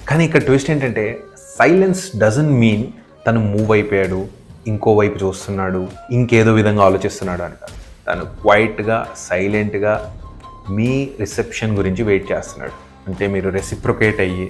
కానీ ఇక్కడ ట్విస్ట్ ఏంటంటే సైలెన్స్ డజంట్ మీన్ తను మూవ్ అయిపోయాడు, ఇంకో వైపు చూస్తున్నాడు, ఇంకేదో విధంగా ఆలోచిస్తున్నాడు అంట. తను క్వైట్గా సైలెంట్గా మీ రిసెప్షన్ గురించి వెయిట్ చేస్తున్నాడు. అంటే మీరు రెసిప్రొకేట్ అయ్యి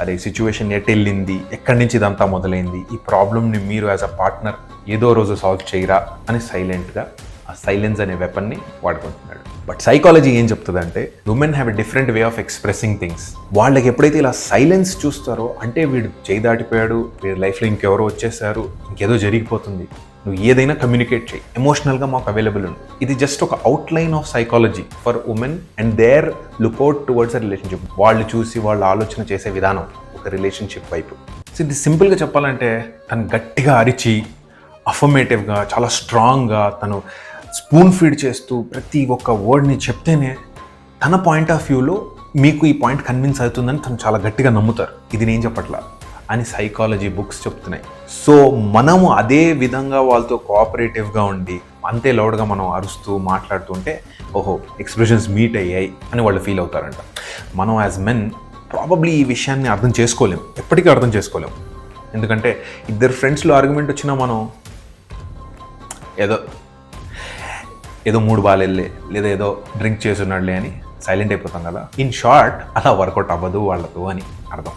అదే సిచ్యువేషన్ ఎటు వెళ్ళింది, ఎక్కడి నుంచి ఇదంతా మొదలైంది, ఈ ప్రాబ్లమ్ని మీరు యాజ్ అ పార్ట్నర్ ఏదో రోజు సాల్వ్ చేయరా అని సైలెంట్గా ఆ సైలెన్స్ అనే వెపన్ని వాడుకుంటున్నాడు. బట్ సైకాలజీ ఏం చెప్తుందంటే women have a different way of expressing things. వాళ్ళకి ఎప్పుడైతే ఇలా సైలెన్స్ చూస్తారో అంటే వీడు చేయి దాటిపోయాడు, వీడి లైఫ్లో ఇంకెవరో వచ్చేసారు, ఇంకేదో జరిగిపోతుంది, నువ్వు ఏదైనా కమ్యూనికేట్ చేయి, ఎమోషనల్గా మాకు అవైలబుల్ ఉంది. ఇది జస్ట్ ఒక outline of psychology for women and their lookout towards a relationship. వాళ్ళు చూసి వాళ్ళు ఆలోచన చేసే విధానం ఒక రిలేషన్షిప్ వైపు. సో ఇది సింపుల్గా చెప్పాలంటే తను గట్టిగా అరిచి అఫర్మేటివ్గా చాలా స్ట్రాంగ్గా తను స్పూన్ ఫీడ్ చేస్తూ ప్రతి ఒక్క వర్డ్ని చెప్తేనే తన పాయింట్ ఆఫ్ వ్యూలో మీకు ఈ పాయింట్ కన్విన్స్ అవుతుందని తను చాలా గట్టిగా నమ్ముతారు. ఇది నేను చెప్పట్లా అని సైకాలజీ బుక్స్ చెప్తున్నాయి. సో మనము అదే విధంగా వాళ్ళతో కోఆపరేటివ్గా ఉండి అంతే లౌడ్గా మనం అరుస్తూ మాట్లాడుతుంటే ఓహో ఎక్స్ప్రెషన్స్ మీట్ అయ్యాయి అని వాళ్ళు ఫీల్ అవుతారంట. మనం యాజ్ మెన్ ప్రాబబ్లీ ఈ విషయాన్ని అర్థం చేసుకోలేం, ఎప్పటికీ అర్థం చేసుకోలేం. ఎందుకంటే ఇద్దరు ఫ్రెండ్స్లో ఆర్గ్యుమెంట్ వచ్చినా మనం ఏదో మూడు బాలెళ్ళే లేదా ఏదో డ్రింక్ చేస్తున్నాడులే అని సైలెంట్ అయిపోతాం కదా. ఇన్ షార్ట్ అలా వర్కౌట్ అవ్వదు వాళ్ళతో అని అర్థం.